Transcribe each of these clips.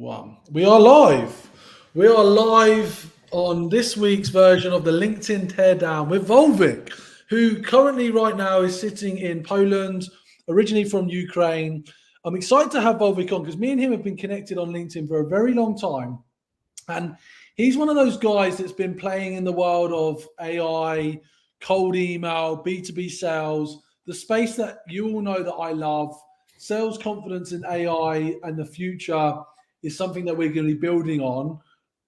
One. We are live. We are live on this week's version of the LinkedIn Teardown with Vovik, who currently right now is sitting in Poland, originally from Ukraine. I'm excited to have Vovik on because me and him have been connected on LinkedIn for a very long time. And he's one of those guys that's been playing in the world of AI, cold email, B2B sales, the space that you all know that I love. Sales confidence in AI and the future is something that we're going to be building on.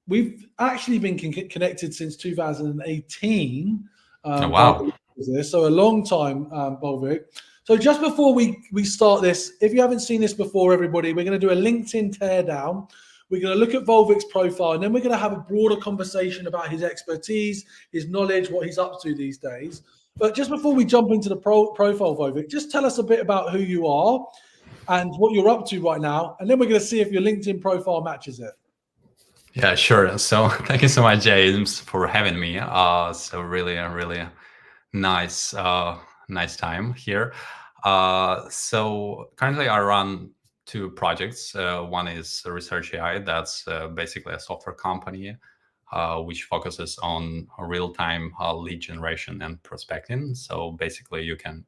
We've actually been connected since 2018. Oh, wow. So a long time, Bolvik. So just before we start this, if you haven't seen this before, everybody, we're going to do a LinkedIn teardown. We're going to look at Volvik's profile, and then we're going to have a broader conversation about his expertise, his knowledge, what he's up to these days. But just before we jump into the profile, Vovik, just tell us a bit about who you are and what you're up to right now, and then we're going to see if your LinkedIn profile matches it. Yeah, sure. So thank you so much, James, for having me. So really nice time here. So currently I run two projects. One is Research AI. That's basically a software company which focuses on real-time lead generation and prospecting. So basically you can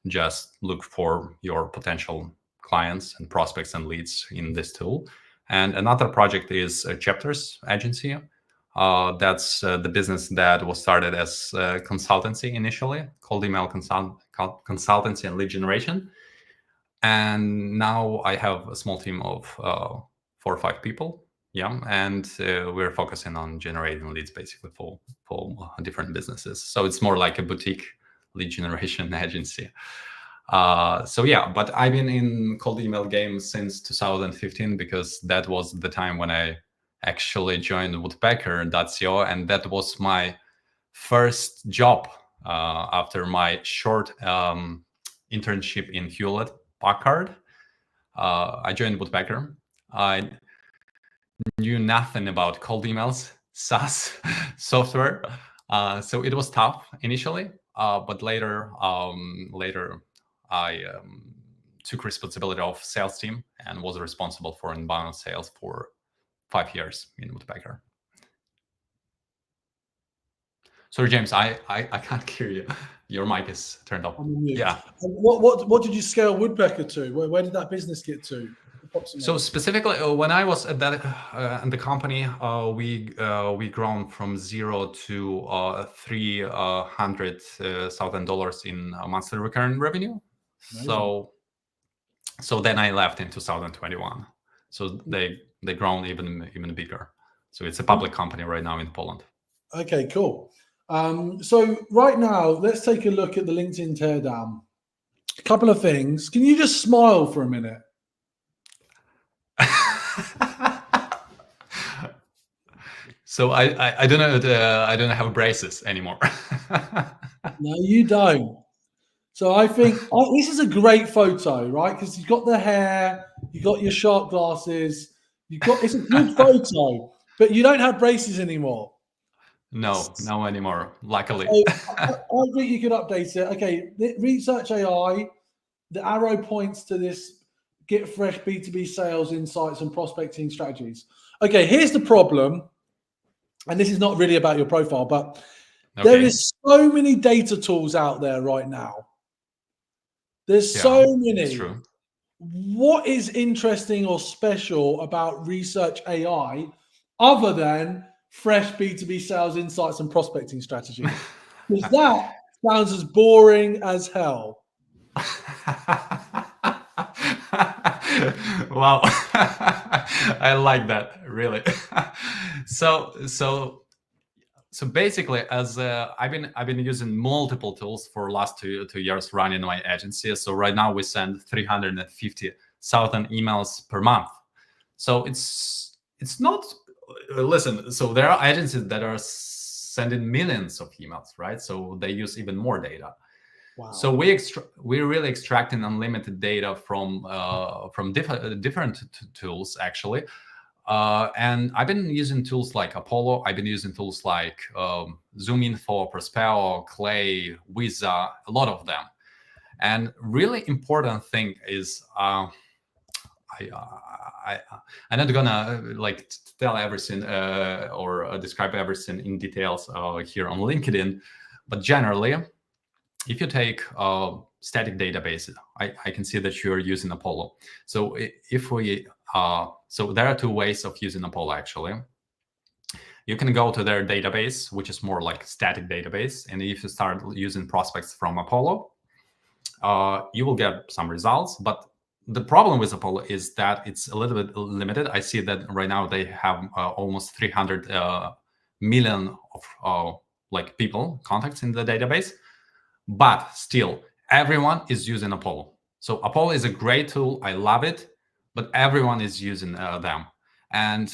just look for your potential clients and prospects and leads in this tool. And another project is a Chapters agency. That's the business that was started as consultancy initially, cold email consultancy and lead generation. And now I have a small team of 4 or 5 people. Yeah, and we're focusing on generating leads basically for different businesses. So it's more like a boutique lead generation agency. So yeah, but I've been in cold email game since 2015 because that was the time when I actually joined Woodpecker.co, and that was my first job after my short internship in Hewlett Packard. I joined Woodpecker. I knew nothing about cold emails, SaaS software, so it was tough initially, but later I took responsibility of sales team and was responsible for inbound sales for 5 years in Woodpecker. Sorry, James, I can't hear you. Your mic is turned off. Yeah. What did you scale Woodpecker to? Where did that business get to? So specifically, when I was at that in the company, we grown from zero to $300,000 in monthly recurring revenue. Amazing. So then I left in 2021. So they grown even bigger. So it's a public company right now in Poland. Okay, cool. So right now, let's take a look at the LinkedIn teardown. A couple of things. Can you just smile for a minute? So I don't know. I don't have braces anymore. No, you don't. So I think this is a great photo, right? Because you've got the hair, you got your sharp glasses, it's a good photo, but you don't have braces anymore. No anymore, luckily. So I think you could update it. Okay, Research AI, the arrow points to this get fresh B2B sales insights and prospecting strategies. Okay, here's the problem, and this is not really about your profile, but there is so many data tools out there right now. There's so many. That's true. What is interesting or special about Research AI other than fresh B2B sales insights and prospecting strategy? Because that sounds as boring as hell. Wow. I like that, really. So basically, as I've been using multiple tools for last two years running my agency. So right now we send 350,000 emails per month. So it's not. Listen, so there are agencies that are sending millions of emails, right? So they use even more data. Wow. So we're really extracting unlimited data from different tools actually. And I've been using tools like Apollo. I've been using tools like ZoomInfo, Prospero, Clay, Wiza, a lot of them. And really important thing is I I'm not gonna like tell everything or describe everything in details here on LinkedIn, but generally, if you take static databases, I can see that you're using Apollo. So if we, so there are two ways of using Apollo actually. You can go to their database, which is more like static database, and if you start using prospects from Apollo, you will get some results. But the problem with Apollo is that it's a little bit limited. I see that right now they have almost 300 million of like people contacts in the database, but still everyone is using Apollo. So Apollo is a great tool. I love it, but everyone is using them. And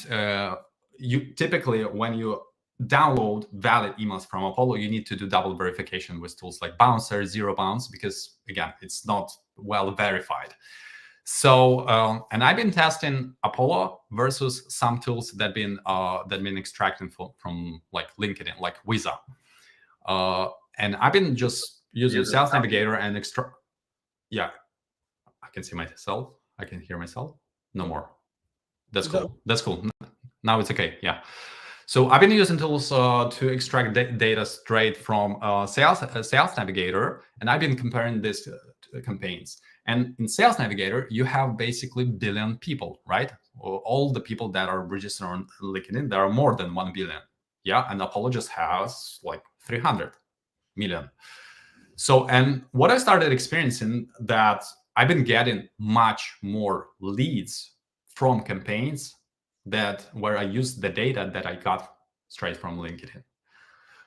you typically, when you download valid emails from Apollo, you need to do double verification with tools like Bouncer, Zero Bounce, because again, it's not well verified. So, and I've been testing Apollo versus some tools that been extracted from like LinkedIn, like Visa, and I've been just using Sales Navigator and Yeah, I can see myself. I can hear myself. No more. That's cool. That's cool. Now it's okay. Yeah. So I've been using tools to extract data straight from Sales Navigator, and I've been comparing this to campaigns. And in Sales Navigator, you have basically billion people, right? All the people that are registered on LinkedIn, there are more than 1 billion. Yeah, and Apollo just has like 300 million. So, and what I started experiencing that I've been getting much more leads from campaigns that where I used the data that I got straight from LinkedIn.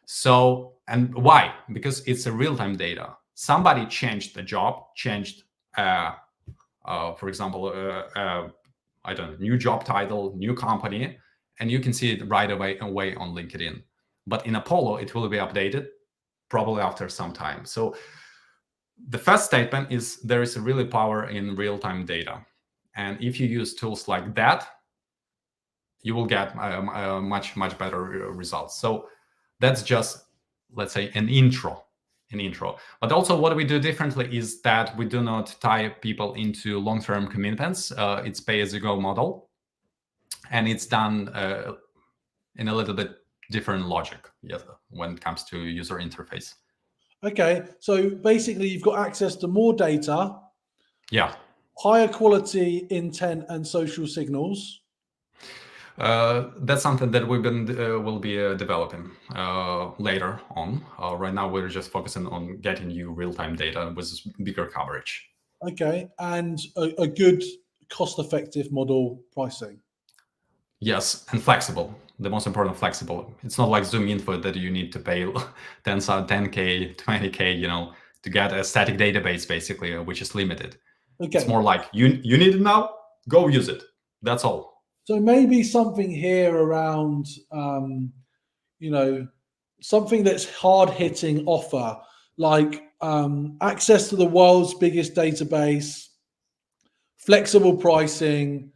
So, and why? Because it's a real-time data. Somebody changed the job, changed, for example, I don't know, new job title, new company, and you can see it right away on LinkedIn. But in Apollo, it will be updated probably after some time. So the first statement is there is a really power in real-time data. And if you use tools like that, you will get much better results. So that's just, let's say, an intro. But also what we do differently is that we do not tie people into long-term commitments. It's pay-as-you-go model, and it's done in a little bit different logic, yes, when it comes to user interface. Okay, so basically you've got access to more data, yeah, higher quality intent and social signals. That's something that we've been will be developing later on. Right now, we're just focusing on getting you real-time data with bigger coverage. Okay, and a good cost-effective model pricing. Yes, and flexible. The most important, flexible. It's not like Zoom Info that you need to pay 10K, 20K, you know, to get a static database, basically, which is limited. Okay. It's more like you need it now, go use it. That's all. So maybe something here around, you know, something that's hard-hitting offer, like access to the world's biggest database, flexible pricing,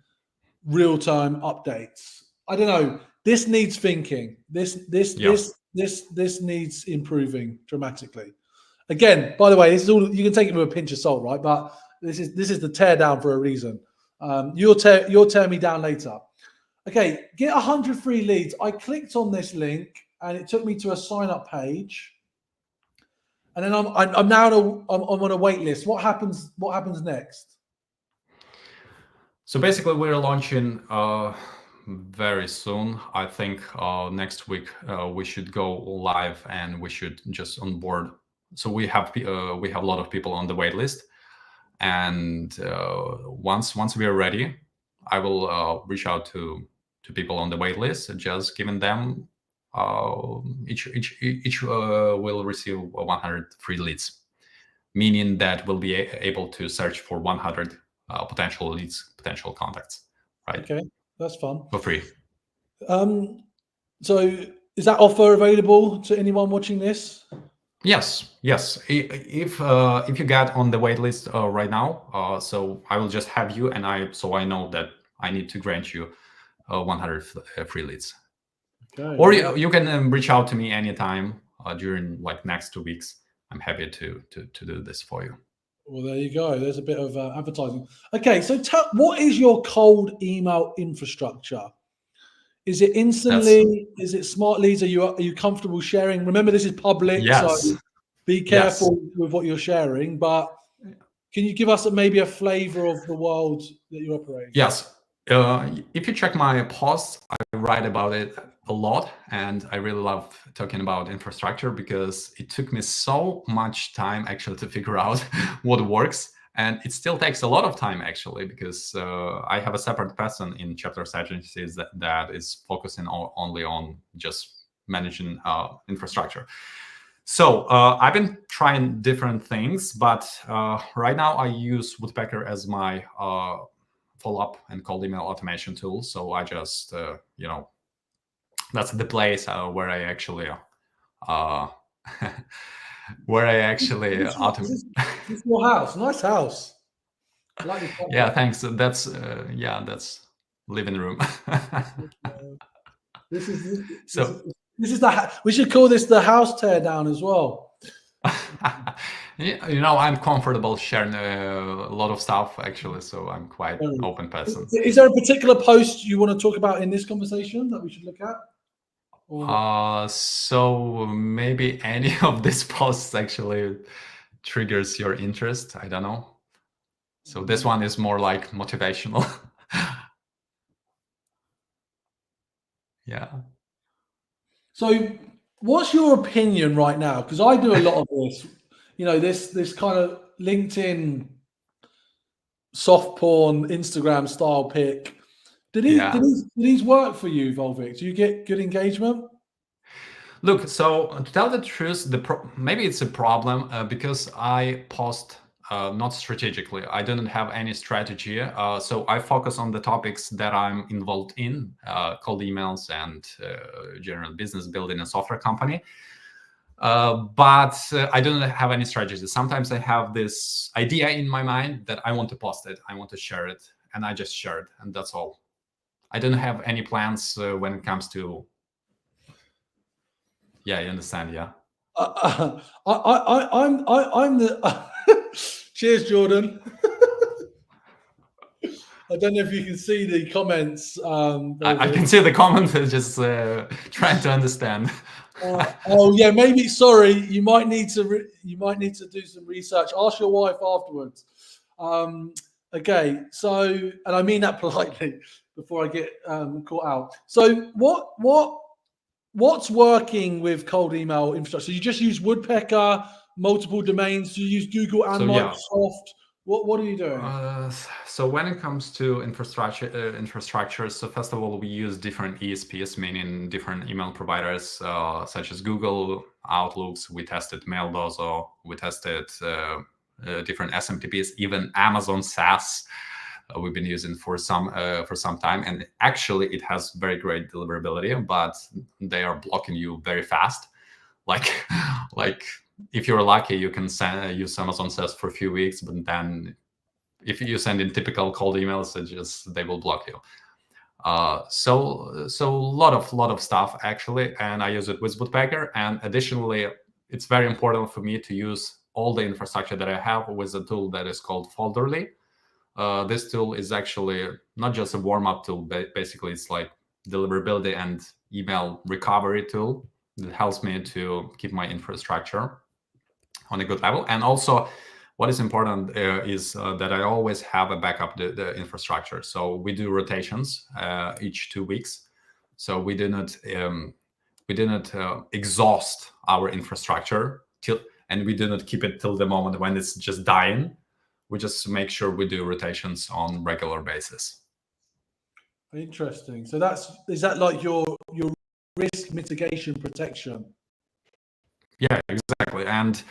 real-time updates. I don't know. This needs thinking. This needs improving dramatically. Again, by the way, this is all you can take it with a pinch of salt, right? But this is the tear down for a reason. You'll tear me down later. Okay, get 100 free leads. I clicked on this link and it took me to a sign up page, and then I'm now on a wait list. What happens next? So basically, we're launching very soon. I think next week we should go live and we should just onboard. So we have a lot of people on the wait list, and once we are ready, I will reach out to people on the wait list, just giving them each will receive 100 free leads, meaning that we'll be able to search for 100 potential leads, potential contacts, right? Okay, that's fun. For free. So is that offer available to anyone watching this? Yes. If you get on the wait list right now, so I will just have you, and I know that I need to grant you 100 free leads. Okay. Or you can reach out to me anytime during like next 2 weeks. I'm happy to do this for you. Well, there you go. There's a bit of advertising. Okay, so what is your cold email infrastructure? Is it That's instantly? Is it smart leads? Are you comfortable sharing? Remember, this is public, so yes, be yes. careful with what you're sharing. But can you give us maybe a flavor of the world that you operate in? Yes. If you check my posts, I write about it a lot, and I really love talking about infrastructure because it took me so much time actually to figure out what works. And it still takes a lot of time actually because I have a separate person in chapter agencies that is focusing only on just managing infrastructure. So I've been trying different things, but right now I use Woodpecker as my follow-up and cold email automation tool. So I just, that's the place where I actually, uh, where I actually automate. This is your house. Nice house. I like this Yeah, background. thanks. That's living room. This is this So is this is we should call this the house tear down as well. I'm comfortable sharing a lot of stuff actually, so I'm quite open person. Is there a particular post you want to talk about in this conversation that we should look at? So maybe any of these posts actually triggers your interest. I don't know. So this one is more like motivational. Yeah. So, what's your opinion right now? Because I do a lot of this. This kind of LinkedIn soft porn, Instagram style pick. Yeah. Did these work for you, Volvic? Do you get good engagement? Look, so to tell the truth, maybe it's a problem because I post not strategically. I didn't have any strategy, so I focus on the topics that I'm involved in, cold emails and general business building a software company. But I don't have any strategy. Sometimes I have this idea in my mind that I want to post it, I want to share it, and I just share it, and that's all. I don't have any plans when it comes to. Yeah, you understand. Yeah. I'm the. Cheers, Jordan. I don't know if you can see the comments. I can see the comments. Just trying to understand. Oh yeah, maybe. Sorry, you might need to do some research. Ask your wife afterwards. Okay, so and I mean that politely before I get caught out. So what's working with cold email infrastructure? You just use Woodpecker, multiple domains. Do you use Google and So yeah. Microsoft? What are you doing? So when it comes to infrastructure, so first of all, we use different ESPs, meaning different email providers, such as Google, Outlooks. We tested Maildozo. We tested different SMTPs, even Amazon SaaS. We've been using for some time, and actually, it has very great deliverability, but they are blocking you very fast, like. If you're lucky, you can use Amazon SaaS for a few weeks, but then if you send in typical cold emails, they will block you. So a lot of stuff actually, and I use it with Woodpecker. And additionally, it's very important for me to use all the infrastructure that I have with a tool that is called Folderly. This tool is actually not just a warm-up tool, but basically it's like deliverability and email recovery tool that helps me to keep my infrastructure on a good level. And also what is important is that I always have a backup the infrastructure. So we do rotations each 2 weeks. So we do not exhaust our infrastructure and we do not keep it till the moment when it's just dying. We just make sure we do rotations on regular basis. Interesting. So is that like your risk mitigation protection? Yeah, exactly. And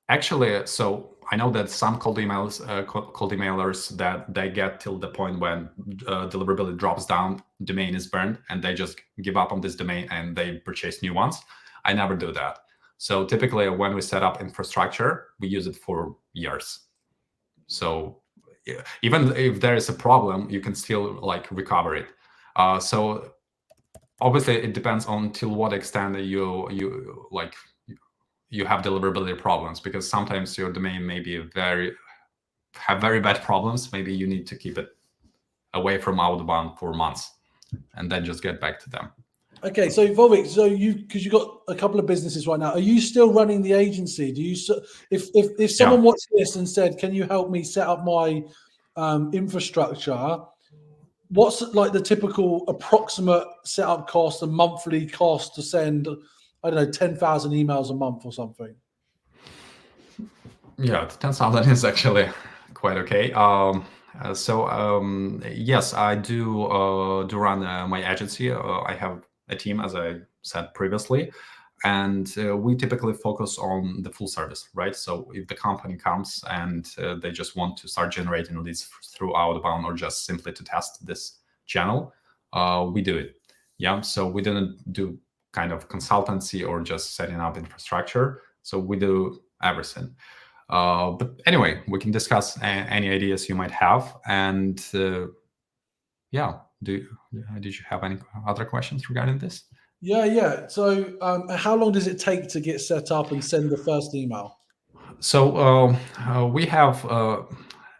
actually, so I know that some cold emailers that they get till the point when deliverability drops down, domain is burned, and they just give up on this domain and they purchase new ones. I never do that. So typically, when we set up infrastructure, we use it for years. So even if there is a problem, you can still recover it. So obviously, it depends on till what extent you have deliverability problems, because sometimes your domain may be very have very bad problems, maybe you need to keep it away from outbound for months and then just get back to them. Okay, so Vovik, because you've got a couple of businesses right now, are you still running the agency? Do you, if someone watched this and said, "Can you help me set up my infrastructure?" What's like the typical approximate setup cost, a monthly cost to send, I don't know, 10,000 emails a month or something? Yeah, 10,000 is actually quite okay. Yes, I do run my agency. I have a team, as I said previously, and we typically focus on the full service, right? So if the company comes and they just want to start generating leads through outbound or just simply to test this channel, we do it. Yeah, so we didn't do kind of consultancy or just setting up infrastructure. So we do everything. But anyway, we can discuss any ideas you might have. And yeah, did you have any other questions regarding this? Yeah. So how long does it take to get set up and send the first email? So we have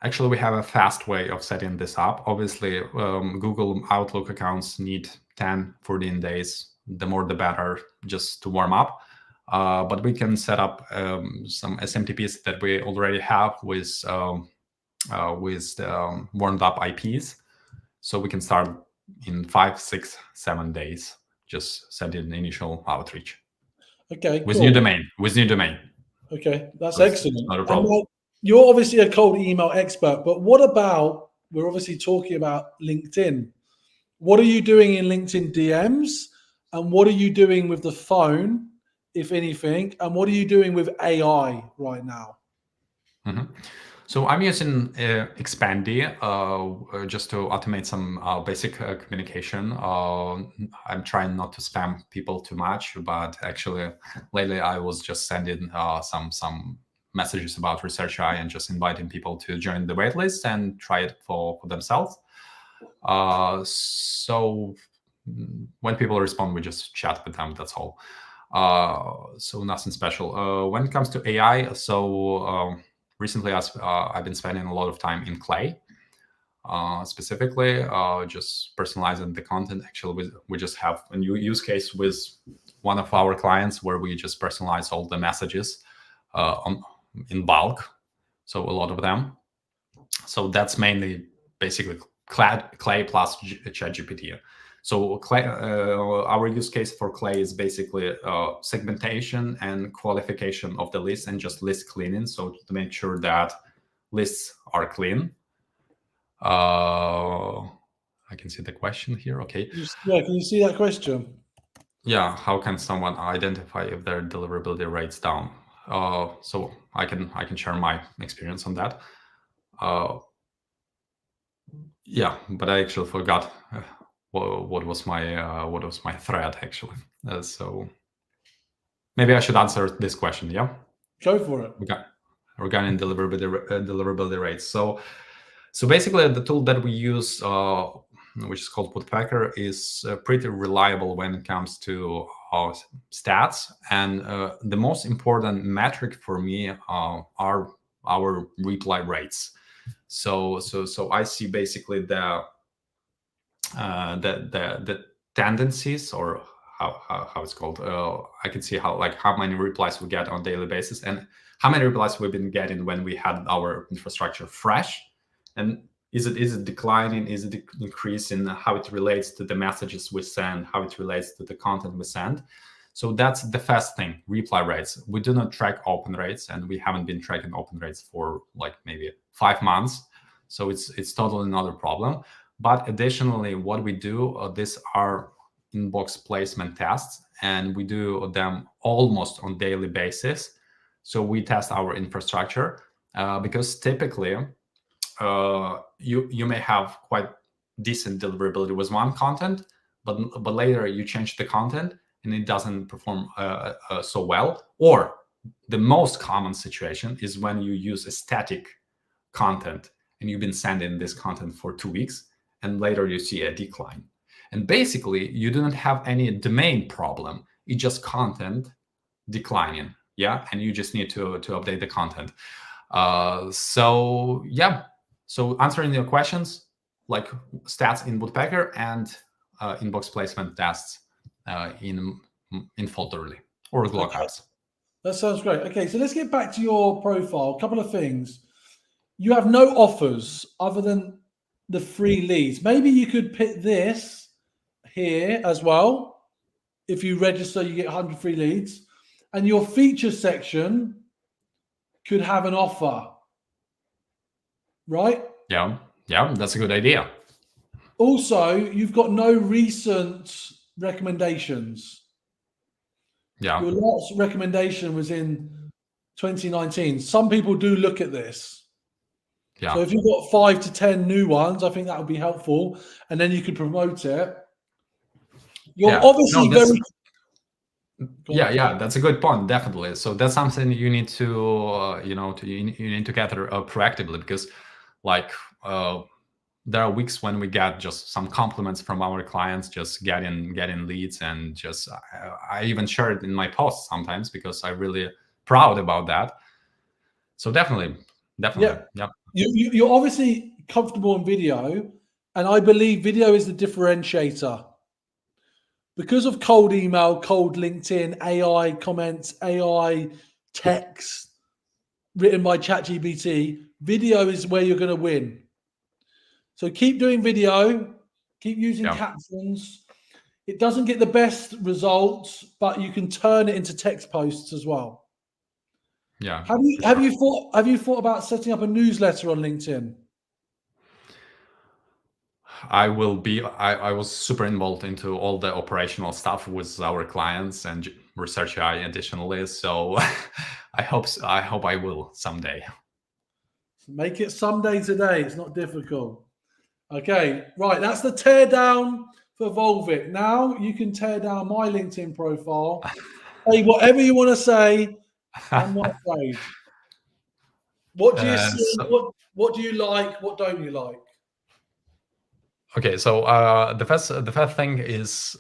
actually we have a fast way of setting this up. Obviously, Google Outlook accounts need 10, 14 days. The more, the better, just to warm up. But we can set up some SMTPs that we already have with warmed up IPs. So we can start in 5, 6, 7 days, just sending initial outreach. Okay, with cool. new domain. Okay, that's excellent. Not a problem. You're obviously a cold email expert, but what about, we're obviously talking about LinkedIn. What are you doing in LinkedIn DMs? And what are you doing with the phone, if anything? And what are you doing with AI right now? Mm-hmm. So I'm using Expandy just to automate some basic communication. I'm trying not to spam people too much, but actually lately I was just sending some messages about ResearchAI and just inviting people to join the waitlist and try it for themselves. So when people respond, we just chat with them. That's all. So nothing special. When it comes to AI, recently, I've been spending a lot of time in Clay, specifically just personalizing the content. Actually, we just have a new use case with one of our clients where we just personalize all the messages in bulk, so a lot of them. So that's mainly basically Clay plus ChatGPT. So Clay, our use case for Clay is basically segmentation and qualification of the list and just list cleaning. So to make sure that lists are clean. I can see the question here. Okay. Yeah, can you see that question? Yeah, how can someone identify if their deliverability rate's down? So I can share my experience on that. Yeah, but I actually forgot what was my thread actually. So maybe I should answer this question. Yeah, go for it. Regarding deliverability rates. So basically, the tool that we use, which is called Woodpecker, is pretty reliable when it comes to stats. And the most important metric for me are our reply rates. So I see basically the tendencies, or how it's called. I can see how many replies we get on a daily basis and how many replies we've been getting when we had our infrastructure fresh, and is it declining, is it increasing, how it relates to the messages we send, how it relates to the content we send. So that's the first thing, reply rates. We do not track open rates, and we haven't been tracking open rates for like maybe 5 months. So it's totally another problem. But additionally, what we do, these are inbox placement tests, and we do them almost on daily basis. So we test our infrastructure because typically you may have quite decent deliverability with one content, but later you change the content and it doesn't perform so well. Or the most common situation is when you use a static content and you've been sending this content for 2 weeks, and later you see a decline. And basically, you do not have any domain problem. It's just content declining, yeah? And you just need to update the content. So yeah, so answering your questions, like stats in Woodpecker and inbox placement tests in Folderly or Glock Okay, apps. that sounds great. Okay, so let's get back to your profile. A couple of things. You have no offers other than the free leads. Maybe you could put this here as well. If you register, you get 100 free leads. And your features section could have an offer, right? Yeah, yeah, that's a good idea. Also, you've got no recent recommendations. Yeah, Your last recommendation was in 2019. Some people do look at this. yeah, So if you've got 5 to 10 new ones, I think that would be helpful. And then you could promote it. You're yeah. No, obviously that's very. Go on. yeah, that's a good point, definitely. So that's something you need to you need to gather proactively, because like there are weeks when we get just some compliments from our clients, just getting leads, and just I even share it in my posts sometimes because I'm really proud about that. So definitely, Yeah. yeah, You're obviously comfortable in video. And I believe video is the differentiator. Because of cold email, cold LinkedIn, AI comments, AI text written by ChatGPT, video is where you're going to win. So keep doing video, keep using yeah, captions. It doesn't get the best results, but you can turn it into text posts as well. yeah, Have you for have sure. you thought have you thought about setting up a newsletter on LinkedIn? I was super involved into all the operational stuff with our clients and research AI additionally. So I hope I will someday. Make it someday today. It's not difficult. Okay, right. That's the tear down for Volvic. Now you can tear down my LinkedIn profile. Say whatever you want to say. I'm not afraid. What do you see? So What do you like? What don't you like? okay, so the first thing is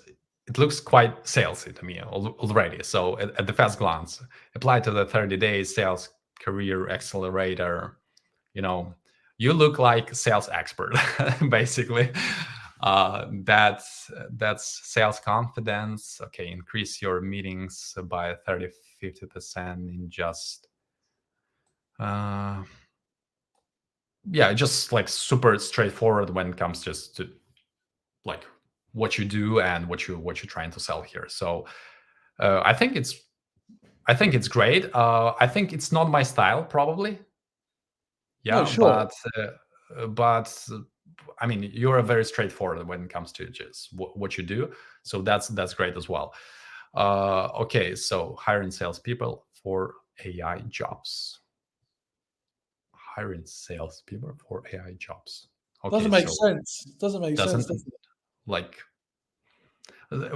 it looks quite salesy to me already. So at the first glance, apply to the 30-day sales career accelerator. You know, you look like sales expert basically. That's sales confidence. Okay, increase your meetings by 30-50% in just yeah, just like super straightforward when it comes just to like what you do and what you're trying to sell here. So I think it's great. I think it's not my style, probably. No, Yeah, sure. but I mean, you're a very straightforward when it comes to just what you do. So that's great as well. Okay, so hiring salespeople for AI jobs. Hiring salespeople for AI jobs. Doesn't Okay, make so sense. Doesn't make sense. doesn't Does it? like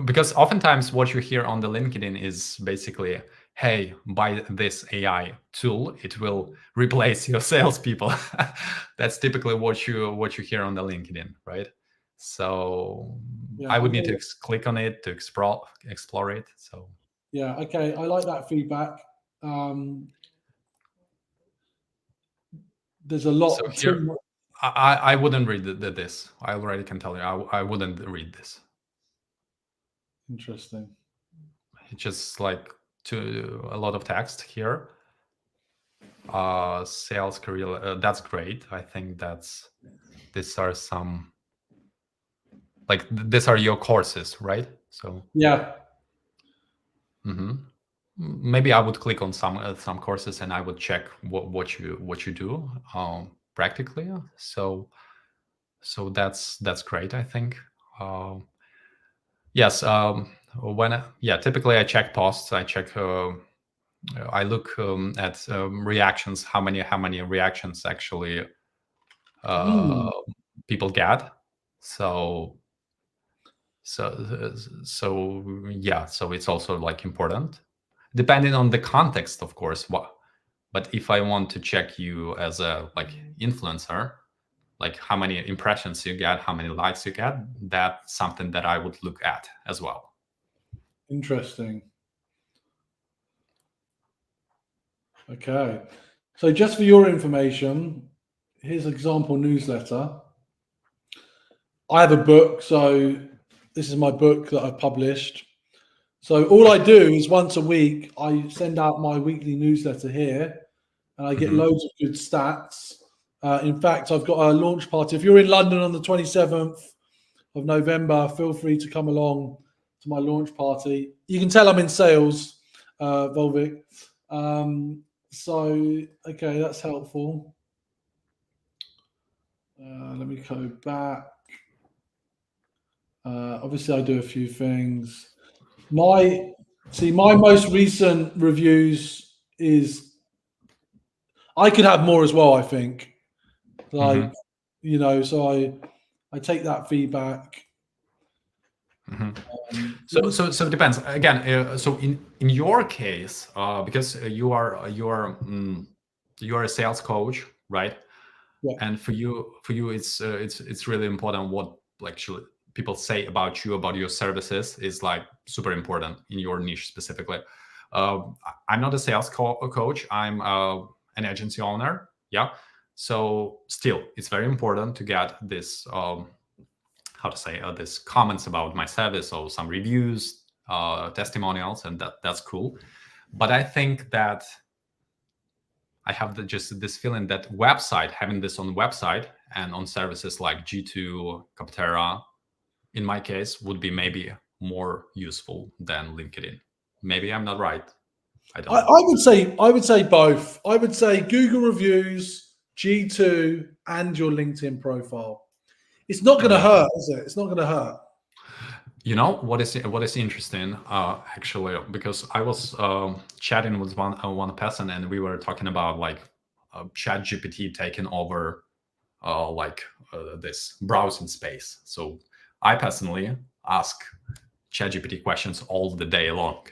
because oftentimes what you hear on the LinkedIn is basically, hey, buy this AI tool, it will replace your salespeople. That's typically what you hear on the LinkedIn, right? So Yeah. I would need Okay. to click on it to explore it. So Yeah. Okay. I like that feedback. Um, there's a so lot too here much. I wouldn't read this. I already can tell you I wouldn't read this. Interesting. It's just like a lot of text here. Sales career, that's great. I think these are some like these are your courses, right? So Yeah. mhm. Maybe I would click on some courses and I would check what you do practically. So that's great, I think. Yes, yeah, typically I check posts, I look at reactions, how many reactions actually uh, Mm, people get. So so yeah, so it's also like important, depending on the context, of course. What, but if I want to check you as a like influencer, like how many impressions you get, how many likes you get, that's something that I would look at as well. interesting. Okay. So just for your information, here's an example newsletter. I have a book, so this is my book that I've published. So all I do is once a week, I send out my weekly newsletter here, and I get loads of good stats. In fact, I've got a launch party. If you're in London on the 27th of November, feel free to come along to my launch party. You can tell I'm in sales, Vovik. Okay, that's helpful. Let me go back. Obviously, I do a few things. My most recent reviews is I could have more as well. I think, like so I take that feedback. So it depends again. So in your case, because you are a sales coach, right? Yeah. And for you, it's really important what actually people say about you, about your services, is like super important in your niche specifically. I'm not a sales coach. I'm an agency owner. Yeah. So still, it's very important to get this. How to say this comments about my service, or some reviews, testimonials, and that's cool. But I think that I have just this feeling that having this on website and on services like G2, Capterra, in my case, would be maybe more useful than LinkedIn. Maybe I'm not right. I don't know. I would say both. I would say Google reviews, G2, and your LinkedIn profile. It's not going to hurt, is it? It's not going to hurt. You know what is interesting, actually, because I was chatting with one person, and we were talking about like ChatGPT taking over this browsing space. So I personally ask ChatGPT questions all the day long,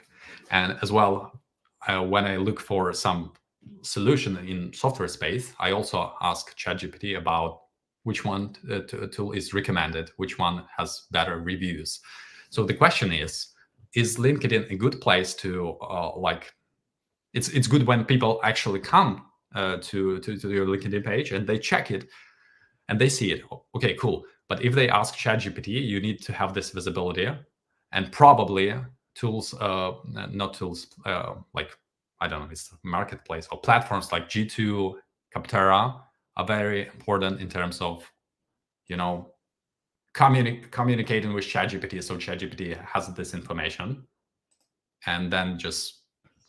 and as well, when I look for some solution in software space, I also ask ChatGPT about which one tool is recommended, which one has better reviews. So the question is LinkedIn a good place to it's good when people actually come to your LinkedIn page and they check it and they see it. Okay, cool. But if they ask ChatGPT, you need to have this visibility, and probably tools, not tools like, I don't know, it's marketplace or platforms like G2, Capterra are very important in terms of, communicating with ChatGPT. So ChatGPT has this information and then just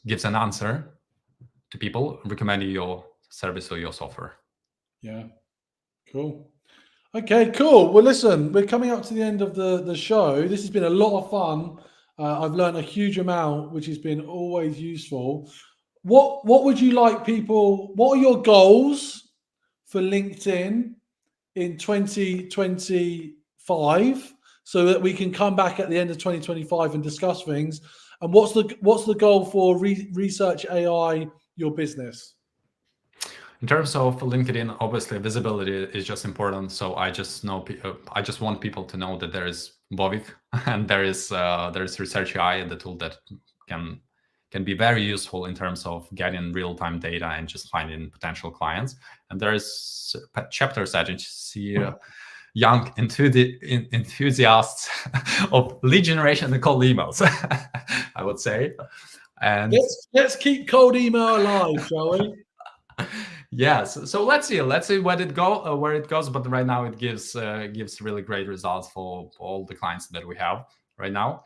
gives an answer to people recommending your service or your software. Yeah, cool. Okay, cool. Well, listen, we're coming up to the end of the show. This has been a lot of fun. I've learned a huge amount, which has been always useful. What would you like people? What are your goals for LinkedIn in 2025, so that we can come back at the end of 2025 and discuss things? And what's the goal for Research AI, your business? In terms of LinkedIn, obviously visibility is just important. So I just want people to know that there is Vovik and there is Research AI, the tool that can be very useful in terms of getting real-time data and just finding potential clients. And there is Chapters Agency, young enthusiasts of lead generation and cold emails, I would say. And let's keep cold email alive, shall we? Yes. So let's see where it goes. But right now it gives really great results for all the clients that we have right now.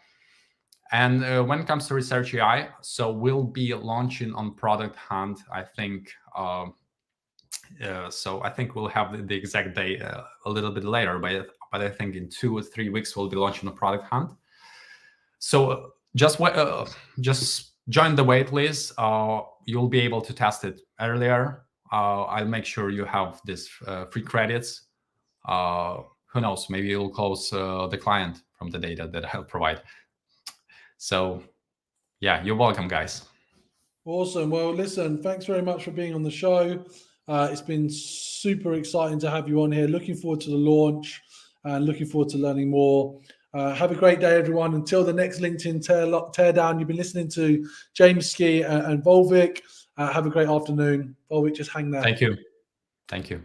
And when it comes to Research AI, so we'll be launching on Product Hunt, I think. So I think we'll have the exact day a little bit later, but I think in 2 or 3 weeks we'll be launching a Product Hunt. So just join the wait list. You'll be able to test it earlier. I'll make sure you have this free credits. Who knows? Maybe you'll close the client from the data that I'll provide. So, yeah, you're welcome, guys. Awesome. Well, listen, thanks very much for being on the show. It's been super exciting to have you on here. Looking forward to the launch and looking forward to learning more. Have a great day, everyone. Until the next LinkedIn teardown, you've been listening to Tsybulskyi and Vovik. Have a great afternoon. Vovik, just hang there. Thank you. Thank you.